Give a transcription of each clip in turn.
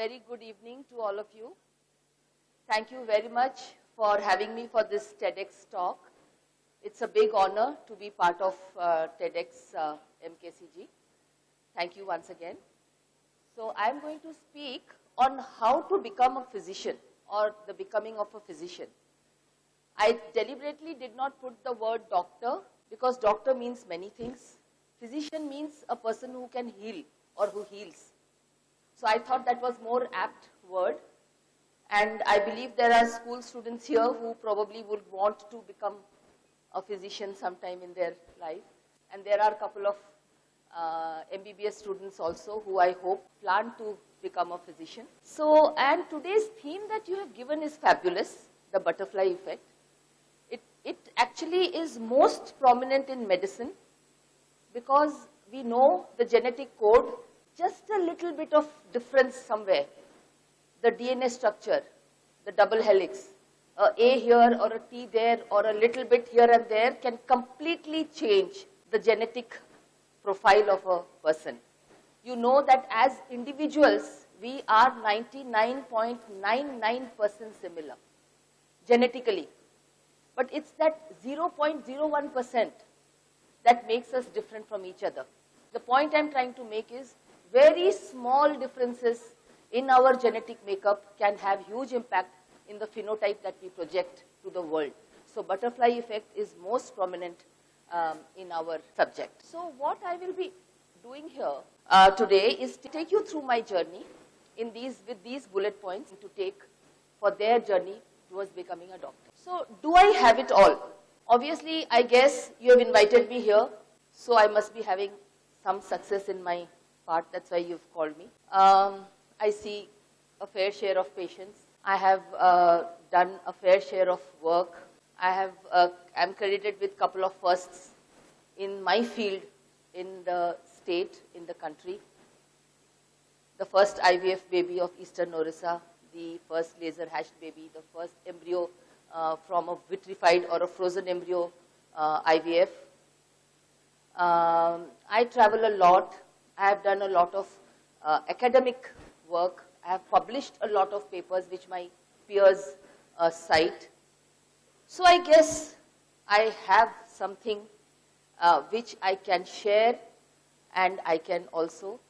very good evening to all of you. Thank you very much for having me for this TEDx talk. It's a big honor to be part of TEDxMKCG. Thank you once again. So I'm going to speak on how to become a physician or the becoming of a physician. I deliberately did not put the word doctor because doctor means many things. Physician means a person who can heal or who heals. So I thought that was more apt word, and I believe there are school students here who probably would want to become a physician sometime in their life, and there are a couple of MBBS students also who I hope plan to become a physician. So, and today's theme that you have given is fabulous, the butterfly effect. It actually is most prominent in medicine because we know the genetic code, just a little bit of difference somewhere. The DNA structure, the double helix, a A here or a T there or a little bit here and there can completely change the genetic profile of a person. You know that as individuals, we are 99.99% similar genetically. But it's that 0.01% that makes us different from each other. The point I'm trying to make is very small differences in our genetic makeup can have huge impact in the phenotype that we project to the world. So butterfly effect is most prominent in our subject. So what I will be doing here today is to take you through my journey with these bullet points to take for their journey towards becoming a doctor. So do I have it all? Obviously, I guess you have invited me here, so I must be having some success in my part. That's why you've called me. I see a fair share of patients. I have done a fair share of work. I'm credited with a couple of firsts in my field, in the state, in the country. The first IVF baby of Eastern Orissa, the first laser hatched baby, the first embryo from a vitrified or a frozen embryo IVF. I travel a lot. I have done a lot of academic work. I have published a lot of papers which my peers cite. So I guess I have something which I can share, and I can also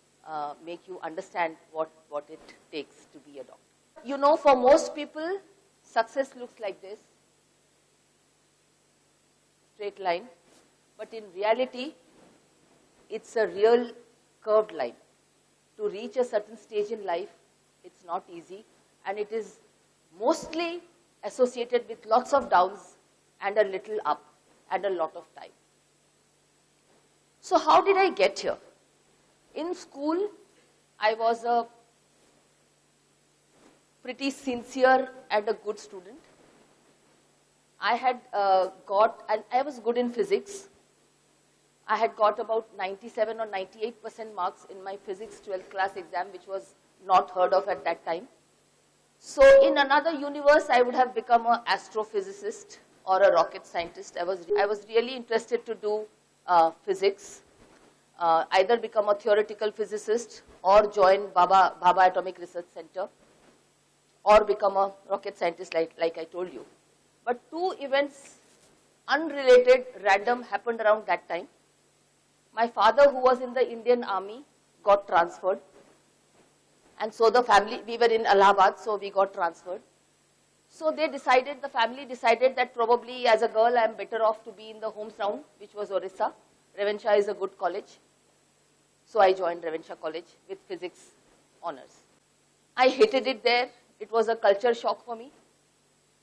make you understand what it takes to be a doctor. You know, for most people, success looks like this, straight line, but in reality, it's a real curved line. To reach a certain stage in life, it's not easy, and it is mostly associated with lots of downs and a little up and a lot of time. So how did I get here? In school, I was a pretty sincere and a good student. I had and I was good in physics. I had got about 97 or 98% marks in my physics 12th class exam, which was not heard of at that time. So in another universe, I would have become an astrophysicist or a rocket scientist. I was really interested to do physics, either become a theoretical physicist or join Baba Atomic Research Center, or become a rocket scientist like I told you. But two events, unrelated, random, happened around that time. My father, who was in the Indian Army, got transferred. And so the family, we were in Allahabad, so we got transferred. So the family decided that probably as a girl, I'm better off to be in the home town, which was Orissa. Revencha is a good college. So I joined Revencha College with physics honors. I hated it there. It was a culture shock for me.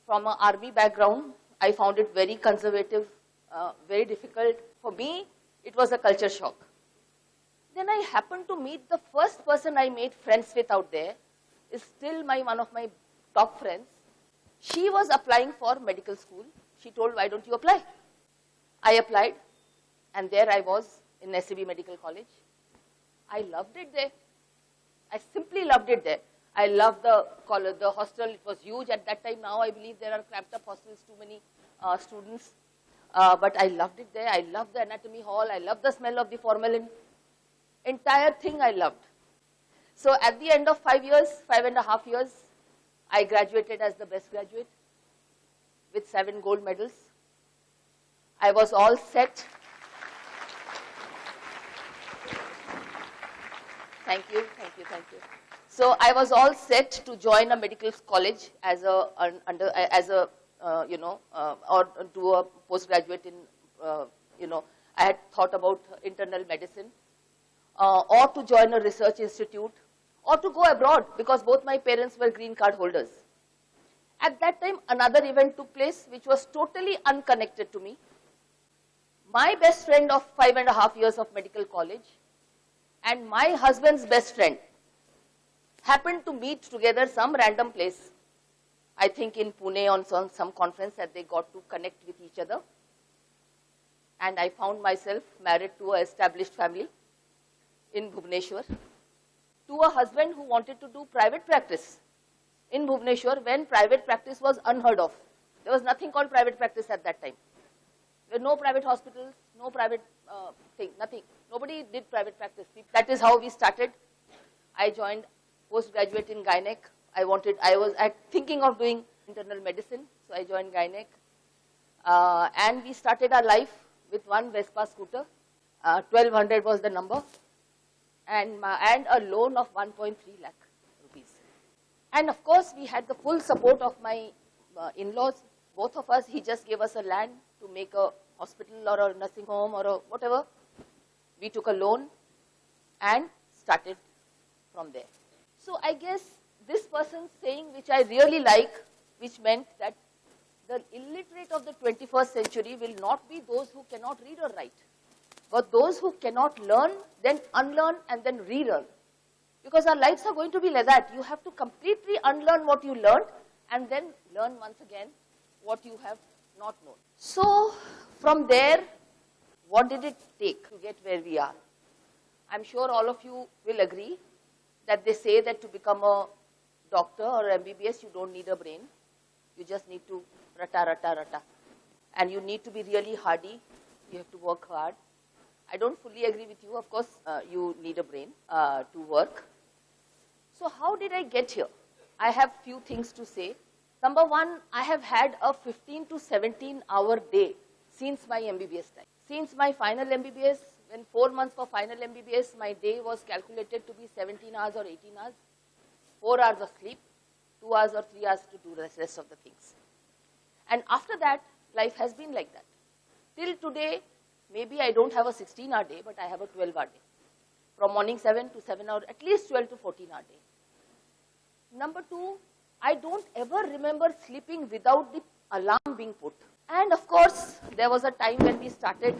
From an army background, I found it very conservative, very difficult. For me, it was a culture shock. Then I happened to meet the first person I made friends with out there, is still one of my top friends. She was applying for medical school. She told, why don't you apply? I applied, and there I was in SCB Medical College. I loved it there. I simply loved it there. I loved the hostel. It was huge at that time. Now I believe there are cramped up hostels, too many students. But I loved it there. I loved the anatomy hall. I loved the smell of the formalin. Entire thing I loved. So at the end of 5 years, 5.5 years, I graduated as the best graduate with 7 gold medals. I was all set. Thank you, thank you, thank you. So I was all set to join a medical college as a or do a postgraduate in, I had thought about internal medicine, or to join a research institute, or to go abroad, because both my parents were green card holders. At that time, another event took place which was totally unconnected to me. My best friend of 5.5 years of medical college and my husband's best friend happened to meet together some random place, I think in Pune on some conference that they got to connect with each other. And I found myself married to an established family in Bhubaneswar, to a husband who wanted to do private practice in Bhubaneswar when private practice was unheard of. There was nothing called private practice at that time. There were no private hospitals, no private thing, nothing. Nobody did private practice. That is how we started. I joined postgraduate in gynec. I was thinking of doing internal medicine, so I joined gynec. And we started our life with one Vespa scooter. 1200 was the number, and a loan of 1.3 lakh rupees. And of course, we had the full support of my in-laws, both of us. He just gave us a land to make a hospital or a nursing home or a whatever. We took a loan and started from there. So I guess this person's saying, which I really like, which meant that the illiterate of the 21st century will not be those who cannot read or write, but those who cannot learn, then unlearn, and then relearn. Because our lives are going to be like that. You have to completely unlearn what you learned and then learn once again what you have not known. So from there, what did it take to get where we are? I'm sure all of you will agree that they say that to become a doctor or MBBS, you don't need a brain. You just need to rata. And you need to be really hardy. You have to work hard. I don't fully agree with you. Of course, you need a brain to work. So how did I get here? I have few things to say. Number one, I have had a 15 to 17 hour day since my MBBS time. Since my final MBBS, when 4 months for final MBBS, my day was calculated to be 17 hours or 18 hours, 4 hours of sleep, 2 hours or 3 hours to do the rest of the things. And after that, life has been like that. Till today, maybe I don't have a 16-hour day, but I have a 12-hour day. From morning 7 to 7 hours, at least 12 to 14-hour day. Number two, I don't ever remember sleeping without the alarm being put. And of course, there was a time when we started,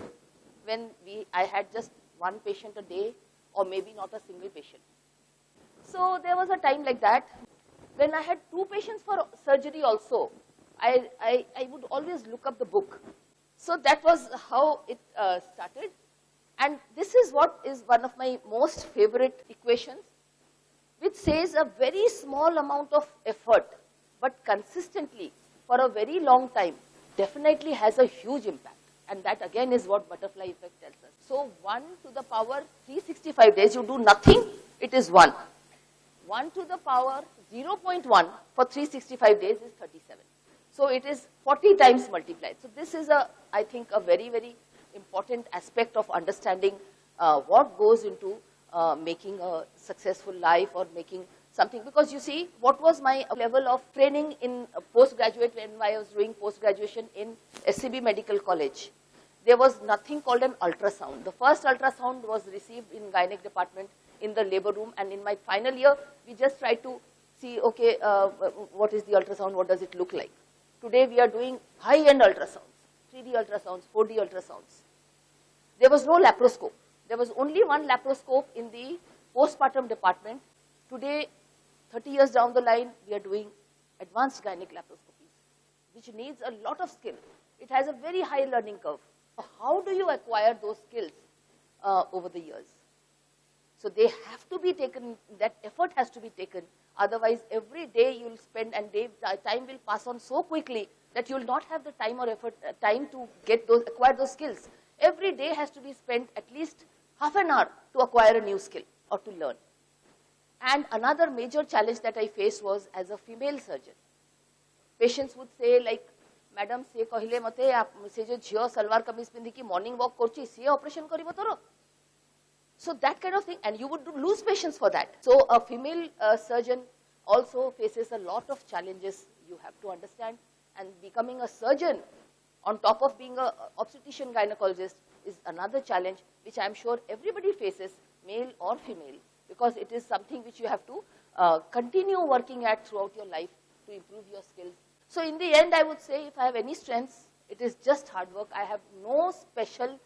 when I had just one patient a day, or maybe not a single patient. So there was a time like that. When I had 2 patients for surgery also, I would always look up the book. So that was how it started. And this is what is one of my most favorite equations, which says a very small amount of effort, but consistently for a very long time, definitely has a huge impact. And that again is what butterfly effect tells us. So 1 to the power 365 days, you do nothing, it is 1. 1 to the power 0.1 for 365 days is 37. So it is 40 times multiplied. So this is, I think, a very, very important aspect of understanding what goes into making a successful life or making something. Because you see, what was my level of training in postgraduate when I was doing post-graduation in SCB Medical College? There was nothing called an ultrasound. The first ultrasound was received in gynec department in the labor room, and in my final year, we just tried to see, okay, what is the ultrasound, what does it look like? Today we are doing high-end ultrasounds, 3D ultrasounds, 4D ultrasounds. There was no laparoscope. There was only one laparoscope in the postpartum department. Today, 30 years down the line, we are doing advanced gynec laparoscopies, which needs a lot of skill. It has a very high learning curve. How do you acquire those skills over the years? So they have to be taken, that effort has to be taken. Otherwise, every day you will spend and time will pass on so quickly that you will not have the time or effort, time to acquire those skills. Every day has to be spent at least half an hour to acquire a new skill or to learn. And another major challenge that I faced was as a female surgeon. Patients would say like, Madam, se kahile mate, se jo jio salwar kameez pindhiki morning walk korchi, siye operation karibo toro. So that kind of thing, and you would lose patients for that. So a female surgeon also faces a lot of challenges you have to understand, and becoming a surgeon on top of being an obstetrician gynecologist is another challenge which I am sure everybody faces, male or female, because it is something which you have to continue working at throughout your life to improve your skills. So in the end, I would say if I have any strengths, it is just hard work. I have no special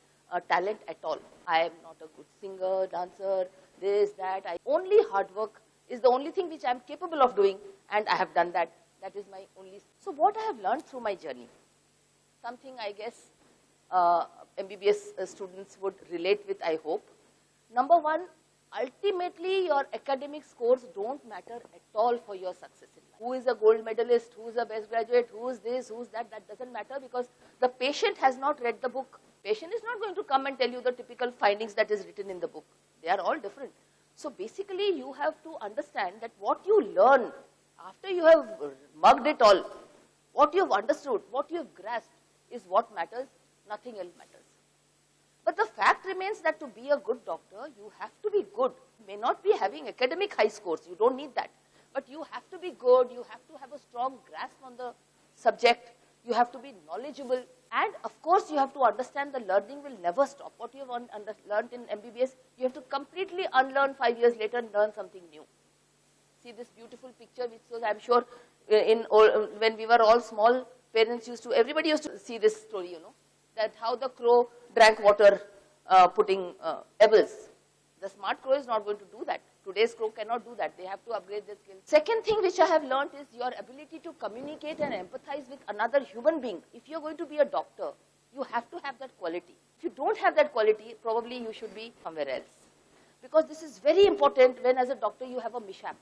talent at all. I am not a good singer, dancer, this, that. Only hard work is the only thing which I am capable of doing, and I have done that. That is my only. So what I have learned through my journey, something I guess MBBS students would relate with, I hope. Number one, ultimately your academic scores don't matter at all for your success in life. Who is a gold medalist, who is a best graduate, who is this, who is that doesn't matter, because the patient has not read the book. Patient is not going to come and tell you the typical findings that is written in the book. They are all different. So basically you have to understand that what you learn after you have mugged it all, what you have understood, what you have grasped is what matters, nothing else matters. But the fact remains that to be a good doctor, you have to be good. You may not be having academic high scores, you don't need that. But you have to be good, you have to have a strong grasp on the subject, you have to be knowledgeable, and of course you have to understand the learning will never stop. What you have learned in MBBS, you have to completely unlearn 5 years later and learn something new. See this beautiful picture, which was, I'm sure, when we were all small, parents everybody used to see this story, you know, that how the crow drank water putting pebbles. The smart crow is not going to do that. Today's crow cannot do that. They have to upgrade their skills. Second thing which I have learned is your ability to communicate and empathize with another human being. If you're going to be a doctor, you have to have that quality. If you don't have that quality, probably you should be somewhere else. Because this is very important when as a doctor you have a mishap.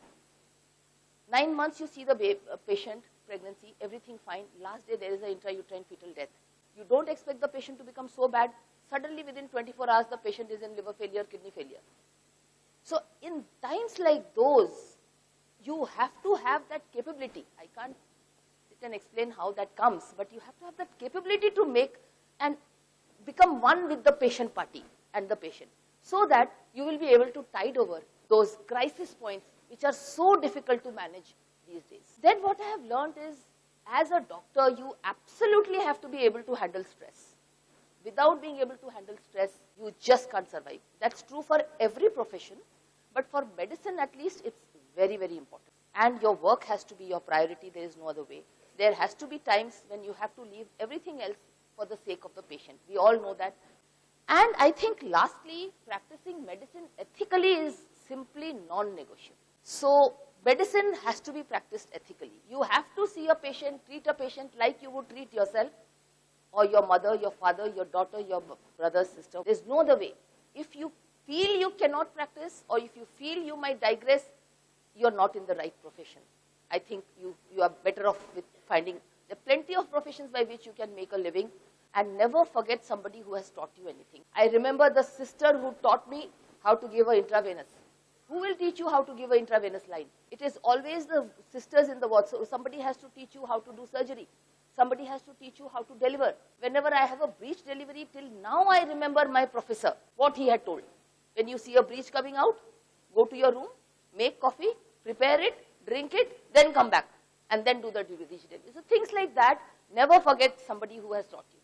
9 months you see the patient, pregnancy, everything fine. Last day there is an intrauterine fetal death. You don't expect the patient to become so bad. Suddenly within 24 hours the patient is in liver failure, kidney failure. So in times like those, you have to have that capability. I can't sit and explain how that comes, but you have to have that capability to make and become one with the patient party and the patient, so that you will be able to tide over those crisis points which are so difficult to manage these days. Then what I have learned is, as a doctor, you absolutely have to be able to handle stress. Without being able to handle stress, you just can't survive. That's true for every profession, but for medicine at least, it's very, very important. And your work has to be your priority. There is no other way. There has to be times when you have to leave everything else for the sake of the patient. We all know that. And I think lastly, practicing medicine ethically is simply non-negotiable. So medicine has to be practiced ethically. You have to see a patient, treat a patient like you would treat yourself, or your mother, your father, your daughter, your brother, sister. There's no other way. If you feel you cannot practice, or if you feel you might digress, you're not in the right profession. I think you are better off with finding, there are plenty of professions by which you can make a living, and never forget somebody who has taught you anything. I remember the sister who taught me how to give an intravenous. Who will teach you how to give an intravenous line? It is always the sisters in the ward. So somebody has to teach you how to do surgery. Somebody has to teach you how to deliver. Whenever I have a breech delivery, till now I remember my professor, what he had told. When you see a breech coming out, go to your room, make coffee, prepare it, drink it, then come back, and then do the breech delivery. So things like that, never forget somebody who has taught you.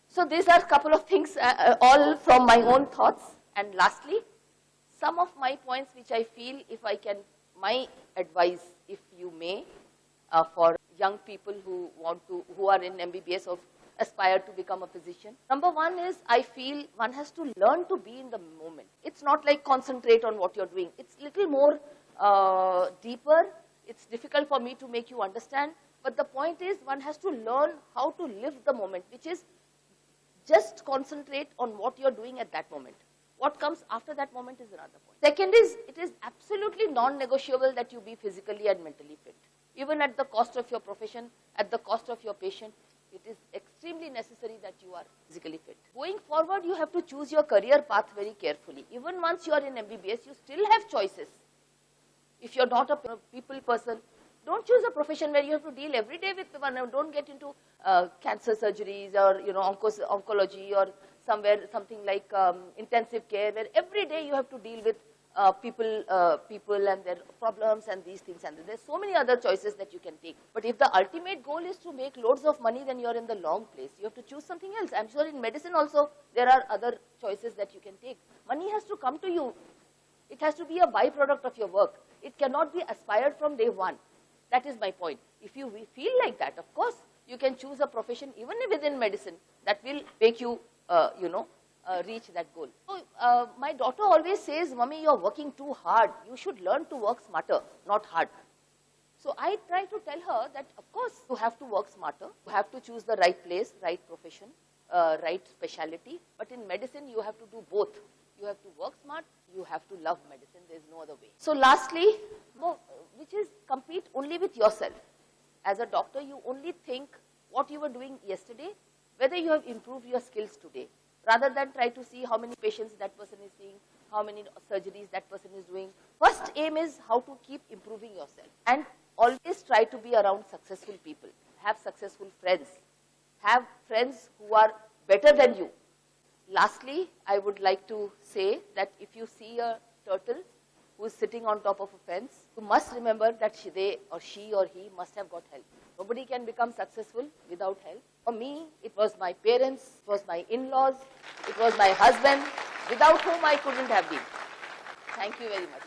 So these are a couple of things, all from my own thoughts. And lastly, some of my points which I feel, if I can, my advice, if you may, for young people who are in MBBS or aspire to become a physician. Number one is, I feel one has to learn to be in the moment. It's not like concentrate on what you're doing. It's little more deeper. It's difficult for me to make you understand. But the point is, one has to learn how to live the moment, which is just concentrate on what you're doing at that moment. What comes after that moment is another point. Second is, it is absolutely non-negotiable that you be physically and mentally fit. Even at the cost of your profession, at the cost of your patient, It is extremely necessary that you are physically fit. Going forward, you have to choose your career path very carefully. Even once you are in MBBS, you still have choices. If you're not a people person, don't choose a profession where you have to deal every day with one. Don't get into cancer surgeries or oncology or something like intensive care, where every day you have to deal with people and their problems and these things, and there's so many other choices that you can take. But if the ultimate goal is to make loads of money, then you're in the wrong place. You have to choose something else. I'm sure in medicine also there are other choices that you can take. Money has to come to you. It has to be a byproduct of your work. It cannot be aspired from day one. That is my point. If you feel like that, of course, you can choose a profession even within medicine that will make you, reach that goal. So, my daughter always says, "Mummy, you're working too hard. You should learn to work smarter, not hard." So I try to tell her that, of course, you have to work smarter. You have to choose the right place, right profession, right specialty. But in medicine, you have to do both. You have to work smart. You have to love medicine. There is no other way. So lastly, which is compete only with yourself. As a doctor, you only think what you were doing yesterday, whether you have improved your skills today, rather than try to see how many patients that person is seeing, how many surgeries that person is doing. First aim is how to keep improving yourself. And always try to be around successful people. Have successful friends. Have friends who are better than you. Lastly, I would like to say that if you see a turtle who is sitting on top of a fence, you must remember that she or he must have got help. Nobody can become successful without help. For me, it was my parents, it was my in-laws, it was my husband, without whom I couldn't have been. Thank you very much.